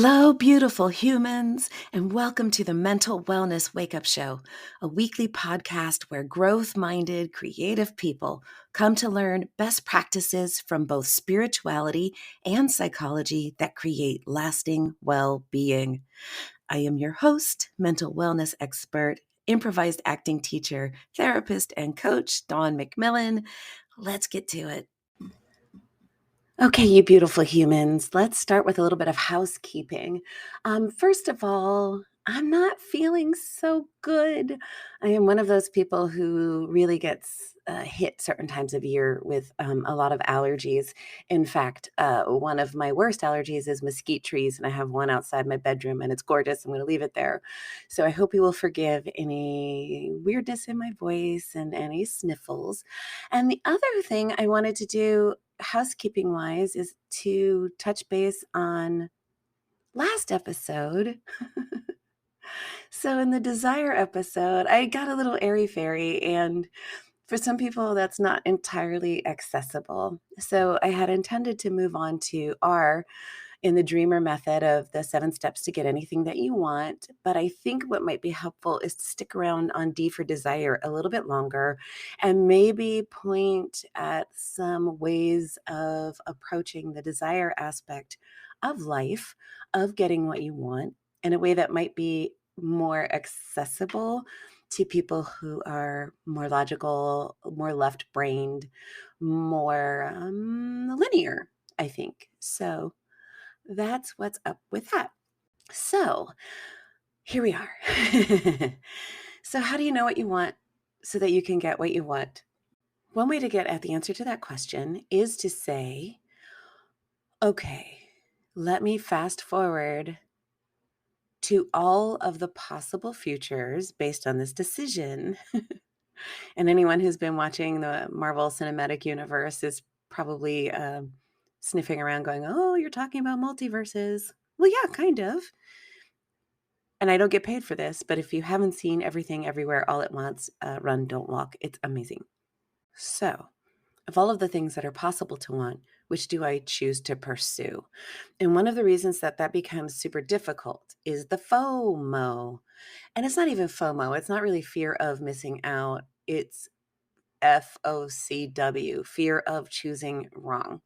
Hello, beautiful humans, and welcome to the Mental Wellness Wake Up Show, a weekly podcast where growth minded, creative people come to learn best practices from both spirituality and psychology that create lasting well being. I am your host, mental wellness expert, improvised acting teacher, therapist, and coach, Dawn McMillan. Let's get to it. Okay, you beautiful humans, let's start with a little bit of housekeeping. First of all, I'm not feeling so good. I am one of those people who really gets hit certain times of year with a lot of allergies. In fact, one of my worst allergies is mesquite trees, and I have one outside my bedroom, and it's gorgeous. I'm going to leave it there. So I hope you will forgive any weirdness in my voice and any sniffles. And the other thing I wanted to do housekeeping wise is to touch base on last episode. So in the desire episode, I got a little airy fairy, and for some people that's not entirely accessible. So I had intended to move on to R in the dreamer method of the 7 steps to get anything that you want. But I think what might be helpful is to stick around on D for desire a little bit longer and maybe point at some ways of approaching the desire aspect of life, of getting what you want in a way that might be more accessible to people who are more logical, more left-brained, more linear, I think. So that's what's up with that. So here we are. So how do you know what you want so that you can get what you want? One way to get at the answer to that question is to say, okay, let me fast forward to all of the possible futures based on this decision. And anyone who's been watching the Marvel Cinematic Universe is probably sniffing around going, oh, you're talking about multiverses. Well, yeah, kind of. And I don't get paid for this, but if you haven't seen Everything Everywhere All at Once, Run, Don't Walk, it's amazing. So, of all of the things that are possible to want, which do I choose to pursue? And one of the reasons that that becomes super difficult is the FOMO. And it's not even FOMO. It's not really fear of missing out. It's FOCW, fear of choosing wrong.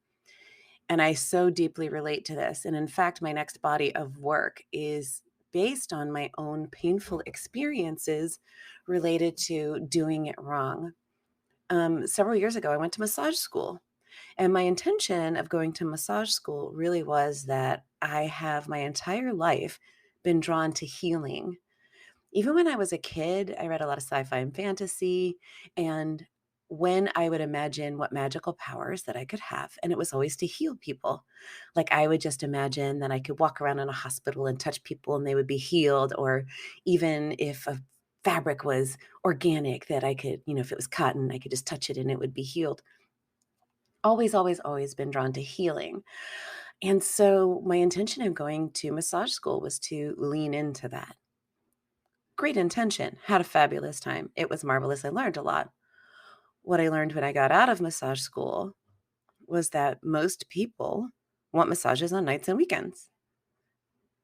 And I so deeply relate to this. And in fact, my next body of work is based on my own painful experiences related to doing it wrong. Several years ago, I went to massage school. And my intention of going to massage school really was that I have my entire life been drawn to healing. Even when I was a kid, I read a lot of sci-fi and fantasy, and when I would imagine what magical powers that I could have, and it was always to heal people. Like I would just imagine that I could walk around in a hospital and touch people and they would be healed, or even if a fabric was organic that I could, if it was cotton, I could just touch it and it would be healed. Always, always, always been drawn to healing. And so my intention of going to massage school was to lean into that. Great intention, had a fabulous time. It was marvelous. I learned a lot. What I learned when I got out of massage school was that most people want massages on nights and weekends,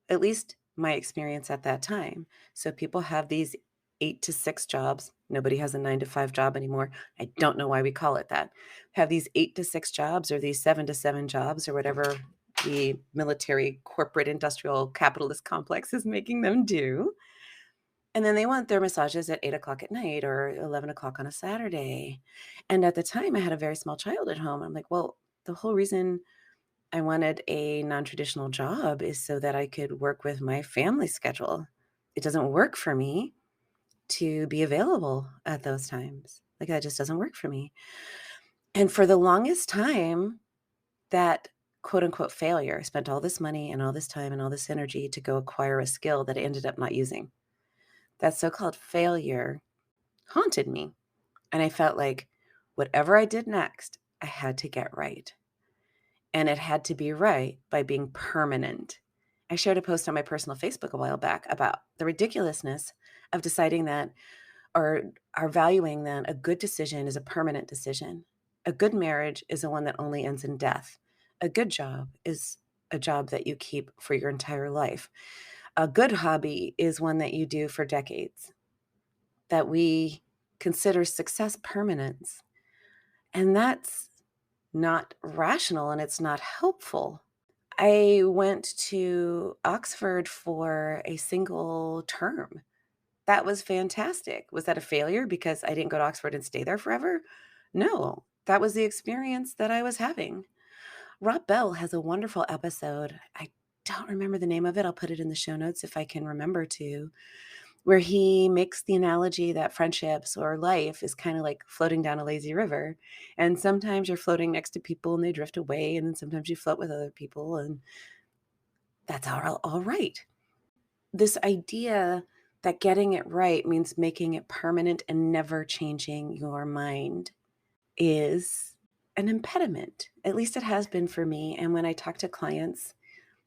at least my experience at that time. So people have these 8 to 6 jobs. Nobody has a 9 to 5 job anymore. I don't know why we call it that. Have these 8 to 6 jobs or these 7 to 7 jobs or whatever the military, corporate, industrial, capitalist complex is making them do. And then they want their massages at 8 o'clock at night or 11 o'clock on a Saturday. And at the time, I had a very small child at home. I'm like, well, the whole reason I wanted a non-traditional job is so that I could work with my family schedule. It doesn't work for me to be available at those times. Like that just doesn't work for me. And for the longest time, that quote unquote failure, I spent all this money and all this time and all this energy to go acquire a skill that I ended up not using. That so-called failure haunted me. And I felt like whatever I did next, I had to get right. And it had to be right by being permanent. I shared a post on my personal Facebook a while back about the ridiculousness of deciding that or are valuing that a good decision is a permanent decision. A good marriage is the one that only ends in death. A good job is a job that you keep for your entire life. A good hobby is one that you do for decades, that we consider success permanence. And that's not rational and it's not helpful. I went to Oxford for a single term. That was fantastic. Was that a failure because I didn't go to Oxford and stay there forever? No, that was the experience that I was having. Rob Bell has a wonderful episode. I don't remember the name of it. I'll put it in the show notes if I can remember to, where he makes the analogy that friendships or life is kind of like floating down a lazy river. And sometimes you're floating next to people and they drift away. And then sometimes you float with other people and that's all right. This idea that getting it right means making it permanent and never changing your mind is an impediment. At least it has been for me. And when I talk to clients,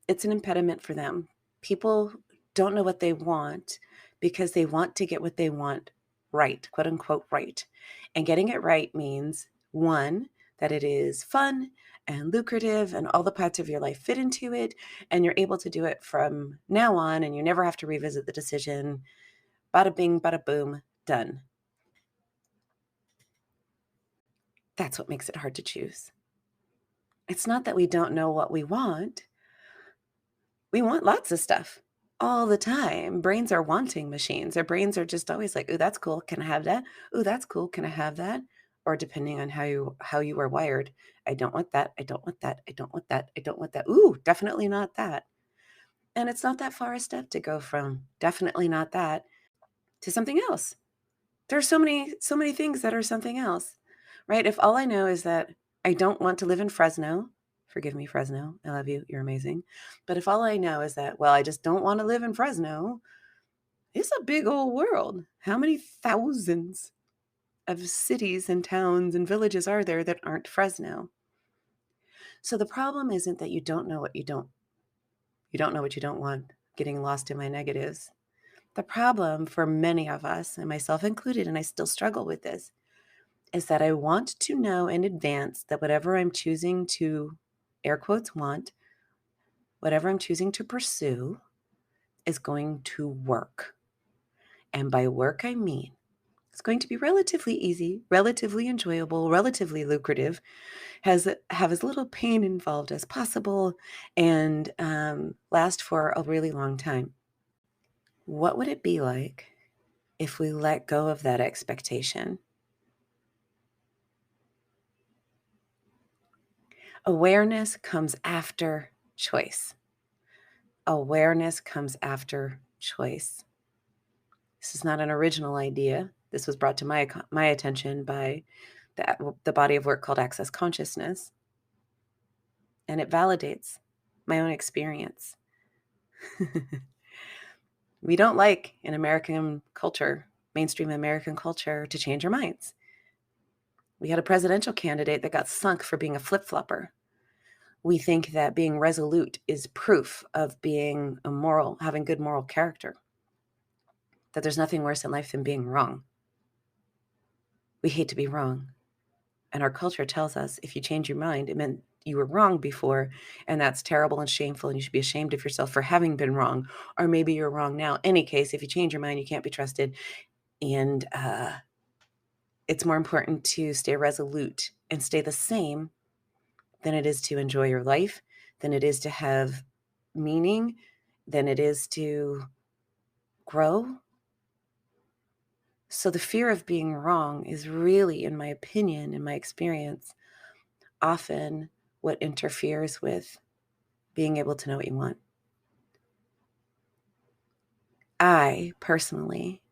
it's an impediment for them. People don't know what they want because they want to get what they want right, quote unquote, right. And getting it right means, one, that it is fun and lucrative and all the parts of your life fit into it. And you're able to do it from now on and you never have to revisit the decision. Bada bing, bada boom, done. That's what makes it hard to choose. It's not that we don't know what we want. We want lots of stuff all the time. Brains are wanting machines. Our brains are just always like, "Ooh, that's cool. Can I have that? Ooh, that's cool. Can I have that?" Or depending on how you are wired, I don't want that. I don't want that. I don't want that. I don't want that. Ooh, definitely not that. And it's not that far a step to go from definitely not that to something else. There's so many things that are something else, right? If all I know is that I don't want to live in Fresno, forgive me, Fresno, I love you, you're amazing. But if all I know is that, well, I just don't want to live in Fresno, it's a big old world. How many thousands of cities and towns and villages are there that aren't Fresno? So the problem isn't that you don't know what you don't want, getting lost in my negatives. The problem for many of us, and myself included, and I still struggle with this, is that I want to know in advance that whatever I'm choosing to, air quotes, want, whatever I'm choosing to pursue is going to work. And by work, I mean it's going to be relatively easy, relatively enjoyable, relatively lucrative, have as little pain involved as possible, and last for a really long time. What would it be like if we let go of that expectation? Awareness comes after choice. Awareness comes after choice. This is not an original idea. This was brought to my attention by the body of work called Access Consciousness, and it validates my own experience. We don't like in American culture, mainstream American culture, to change our minds. We had a presidential candidate that got sunk for being a flip-flopper. We think that being resolute is proof of being having good moral character, that there's nothing worse in life than being wrong. We hate to be wrong. And our culture tells us if you change your mind, it meant you were wrong before, and that's terrible and shameful, and you should be ashamed of yourself for having been wrong, or maybe you're wrong now. Any case, if you change your mind, you can't be trusted, and it's more important to stay resolute and stay the same than it is to enjoy your life, than it is to have meaning, than it is to grow. So the fear of being wrong is really, in my opinion, in my experience, often what interferes with being able to know what you want. I personally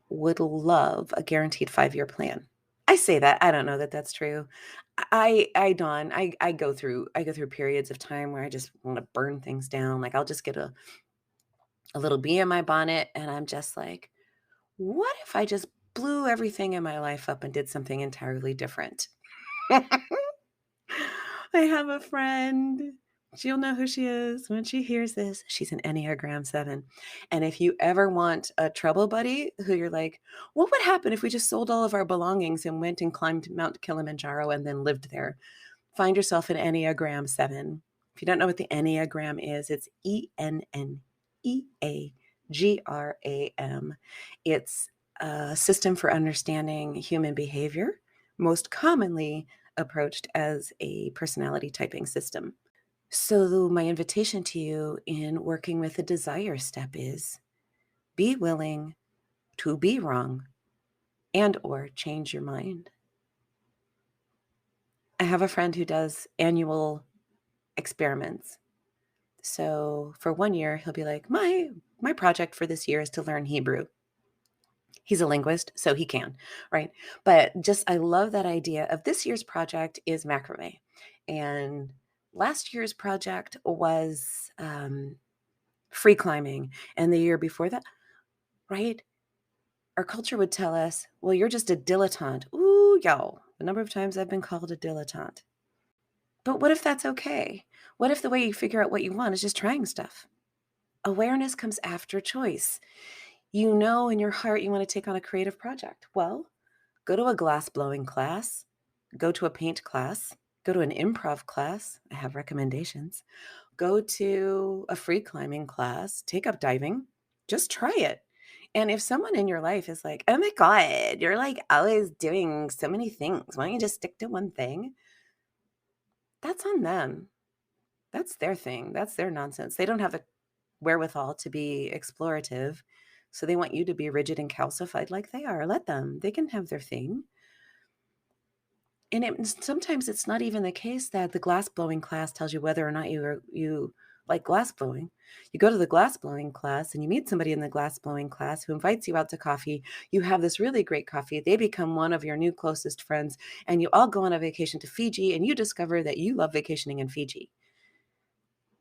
would love a guaranteed 5-year plan. I say that, I don't know that that's true. I go through periods of time where I just want to burn things down. Like I'll just get a little bee in my bonnet and I'm just like, what if I just blew everything in my life up and did something entirely different? I have a friend. She'll know who she is when she hears this. She's an Enneagram 7. And if you ever want a trouble buddy who you're like, what would happen if we just sold all of our belongings and went and climbed Mount Kilimanjaro and then lived there? Find yourself an Enneagram 7. If you don't know what the Enneagram is, it's Enneagram. It's a system for understanding human behavior, most commonly approached as a personality typing system. So my invitation to you in working with the desire step is be willing to be wrong and or change your mind. I have a friend who does annual experiments. So for 1 year, he'll be like, my project for this year is to learn Hebrew. He's a linguist, so he can, right? But I love that idea of this year's project is macrame. And last year's project was free climbing. And the year before that, right? Our culture would tell us, well, you're just a dilettante. Ooh, yo, the number of times I've been called a dilettante. But what if that's okay? What if the way you figure out what you want is just trying stuff? Awareness comes after choice. You know in your heart you want to take on a creative project. Well, go to a glass blowing class, go to a paint class, go to an improv class. I have recommendations. Go to a free climbing class, take up diving, just try it. And if someone in your life is like, oh my God, you're like always doing so many things, why don't you just stick to one thing? That's on them. That's their thing. That's their nonsense. They don't have the wherewithal to be explorative. So they want you to be rigid and calcified like they are. Let them. They can have their thing. And sometimes it's not even the case that the glass blowing class tells you whether or not you like glass blowing. You go to the glass blowing class and you meet somebody in the glass blowing class who invites you out to coffee. You have this really great coffee. They become one of your new closest friends, and you all go on a vacation to Fiji, and you discover that you love vacationing in Fiji.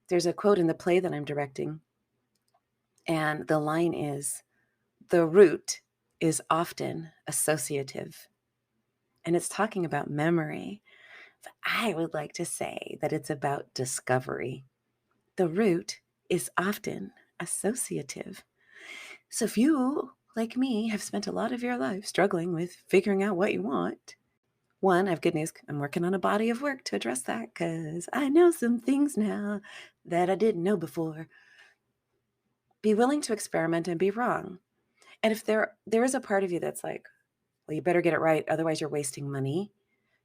There's a quote in the play that I'm directing, and the line is, the root is often associative. And it's talking about memory. But I would like to say that it's about discovery. The root is often associative. So if you, like me, have spent a lot of your life struggling with figuring out what you want, one, I have good news. I'm working on a body of work to address that because I know some things now that I didn't know before. Be willing to experiment and be wrong. And if there is a part of you that's like, well, you better get it right, otherwise you're wasting money,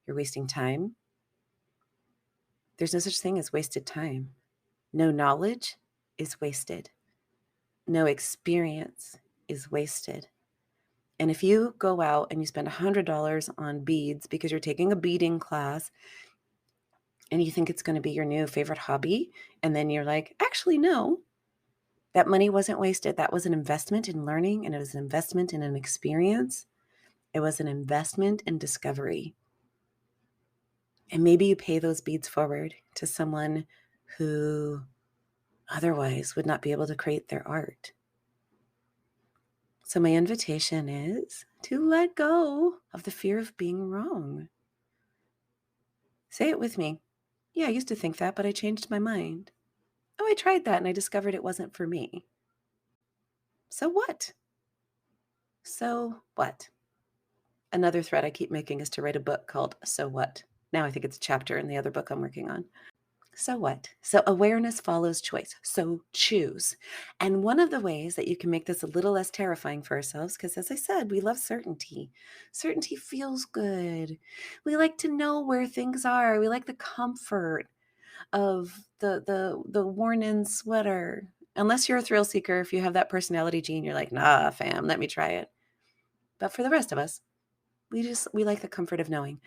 you're wasting time. There's no such thing as wasted time. No knowledge is wasted. No experience is wasted. And if you go out and you spend $100 on beads because you're taking a beading class and you think it's going to be your new favorite hobby, and then you're like, actually, no, that money wasn't wasted. That was an investment in learning, and it was an investment in an experience. It was an investment in discovery. And maybe you pay those beads forward to someone who otherwise would not be able to create their art. So my invitation is to let go of the fear of being wrong. Say it with me. Yeah, I used to think that, but I changed my mind. Oh, I tried that and I discovered it wasn't for me. So what? So what? Another thread I keep making is to write a book called So What? Now I think it's a chapter in the other book I'm working on. So what? So awareness follows choice. So choose. And one of the ways that you can make this a little less terrifying for ourselves, because as I said, we love certainty. Certainty feels good. We like to know where things are. We like the comfort of the worn-in sweater. Unless you're a thrill seeker, if you have that personality gene, you're like, nah, fam, let me try it. But for the rest of us, we like the comfort of knowing.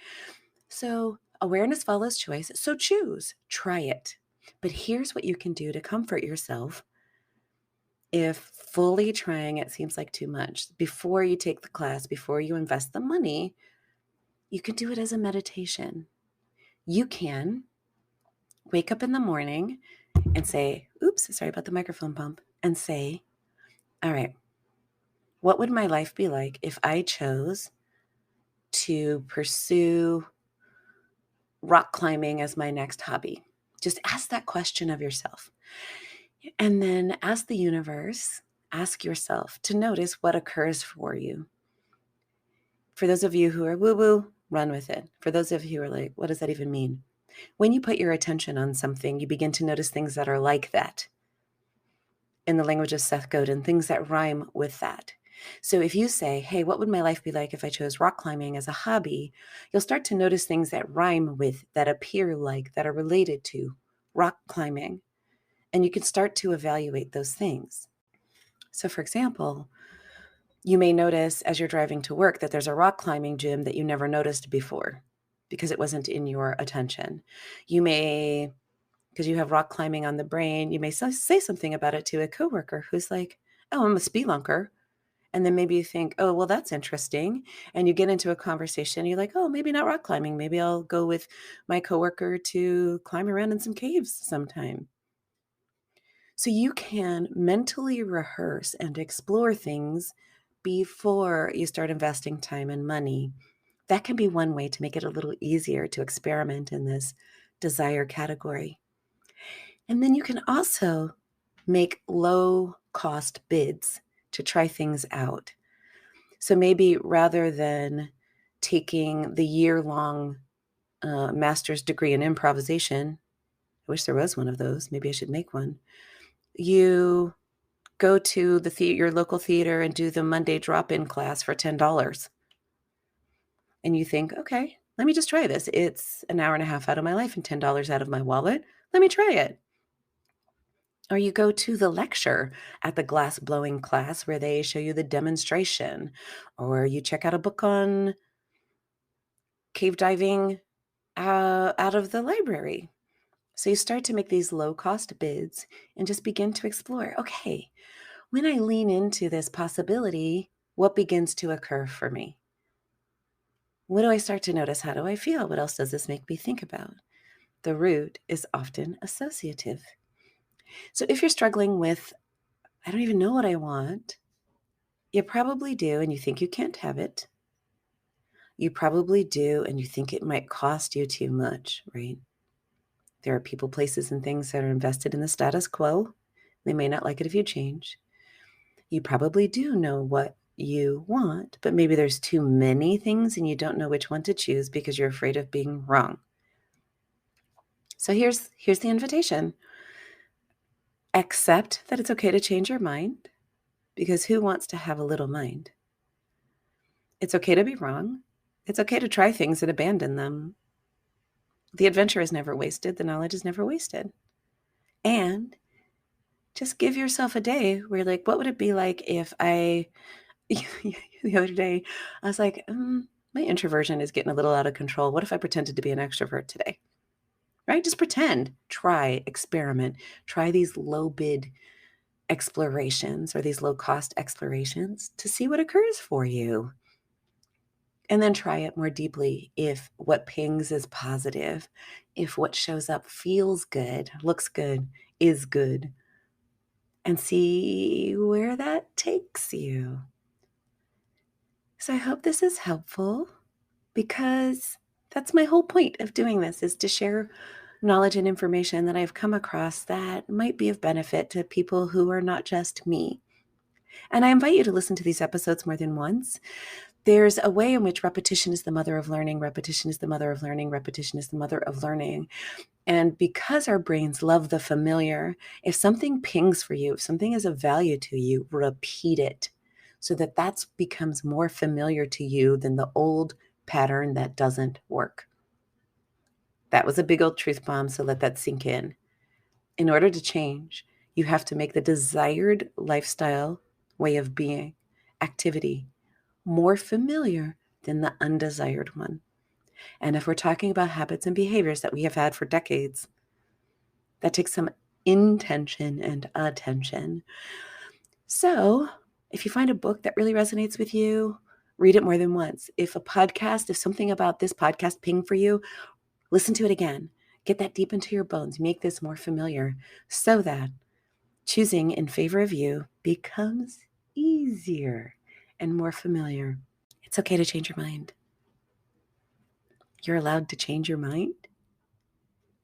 So awareness follows choice. So choose, try it. But here's what you can do to comfort yourself if fully trying it seems like too much. Before you take the class, before you invest the money, you can do it as a meditation. You can wake up in the morning and say, oops, sorry about the microphone bump, and say, all right, what would my life be like if I chose to pursue rock climbing as my next hobby? Just ask that question of yourself. And then ask the universe, ask yourself to notice what occurs for you. For those of you who are woo-woo, run with it. For those of you who are like, what does that even mean? When you put your attention on something, you begin to notice things that are like that. In the language of Seth Godin, things that rhyme with that. So if you say, hey, what would my life be like if I chose rock climbing as a hobby? You'll start to notice things that rhyme with, that appear like, that are related to rock climbing. And you can start to evaluate those things. So for example, you may notice as you're driving to work that there's a rock climbing gym that you never noticed before because it wasn't in your attention. You may, because you have rock climbing on the brain, you may say something about it to a coworker who's like, oh, I'm a spelunker. And then maybe you think, oh, well, that's interesting. And you get into a conversation. You're like, oh, maybe not rock climbing. Maybe I'll go with my coworker to climb around in some caves sometime. So you can mentally rehearse and explore things before you start investing time and money. That can be one way to make it a little easier to experiment in this desire category. And then you can also make low cost bids to try things out. So maybe rather than taking the year-long master's degree in improvisation, I wish there was one of those, maybe I should make one, you go to your local theater and do the Monday drop-in class for $10. And you think, okay, let me just try this. It's an hour and a half out of my life and $10 out of my wallet. Let me try it. Or you go to the lecture at the glass blowing class where they show you the demonstration. Or you check out a book on cave diving out of the library. So you start to make these low-cost bids and just begin to explore, okay, when I lean into this possibility, what begins to occur for me? What do I start to notice? How do I feel? What else does this make me think about? The root is often associative. So if you're struggling with, I don't even know what I want, you probably do, and you think you can't have it. You probably do, and you think it might cost you too much, right? There are people, places, and things that are invested in the status quo. They may not like it if you change. You probably do know what you want, but maybe there's too many things and you don't know which one to choose because you're afraid of being wrong. So here's the invitation. Accept that it's okay to change your mind, because who wants to have a little mind? It's okay to be wrong. It's okay to try things and abandon them. The adventure is never wasted. The knowledge is never wasted. And just give yourself a day where you're like, what would it be like if the other day, I was like, my introversion is getting a little out of control. What if I pretended to be an extrovert today? Right? Just pretend, try, experiment, try these low bid explorations or these low cost explorations to see what occurs for you. And then try it more deeply if what pings is positive, if what shows up feels good, looks good, is good, and see where that takes you. So I hope this is helpful, because that's my whole point of doing this, is to share knowledge and information that I've come across that might be of benefit to people who are not just me. And I invite you to listen to these episodes more than once. There's a way in which repetition is the mother of learning. Repetition is the mother of learning. Repetition is the mother of learning. And because our brains love the familiar, if something pings for you, if something is of value to you, repeat it so that becomes more familiar to you than the old pattern that doesn't work. That was a big old truth bomb, so let that sink in. In order to change, you have to make the desired lifestyle, way of being, activity, more familiar than the undesired one. And if we're talking about habits and behaviors that we have had for decades, that takes some intention and attention. So if you find a book that really resonates with you, read it more than once. If something about this podcast pinged for you, listen to it again. Get that deep into your bones. Make this more familiar so that choosing in favor of you becomes easier and more familiar. It's okay to change your mind. You're allowed to change your mind.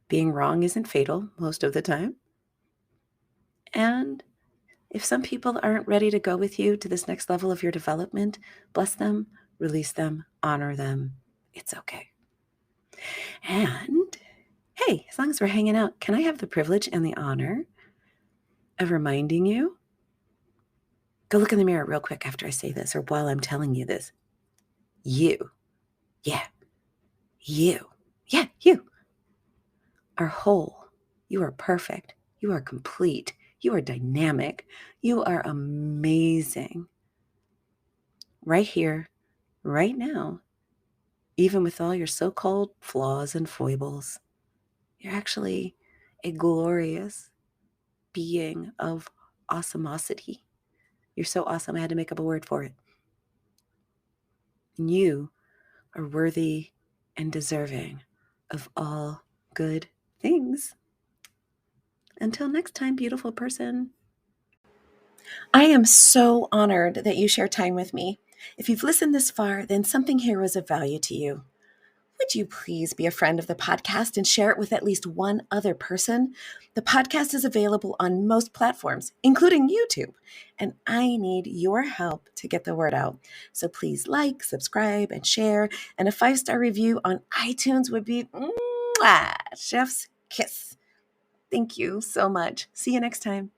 Being wrong isn't fatal most of the time. And if some people aren't ready to go with you to this next level of your development, bless them, release them, honor them. It's okay. And Hey, as long as we're hanging out, can I have the privilege and the honor of reminding you? Go look in the mirror real quick after I say this or while I'm telling you this. You, yeah, you, yeah, you are whole. You are perfect. You are complete. You are dynamic. You are amazing. Right here, right now, even with all your so-called flaws and foibles, you're actually a glorious being of awesomosity. You're so awesome, I had to make up a word for it. And you are worthy and deserving of all good things. Until next time, beautiful person. I am so honored that you share time with me. If you've listened this far, then something here was of value to you. Would you please be a friend of the podcast and share it with at least one other person? The podcast is available on most platforms, including YouTube, and I need your help to get the word out. So please like, subscribe, and share. And a 5-star review on iTunes would be chef's kiss. Thank you so much. See you next time.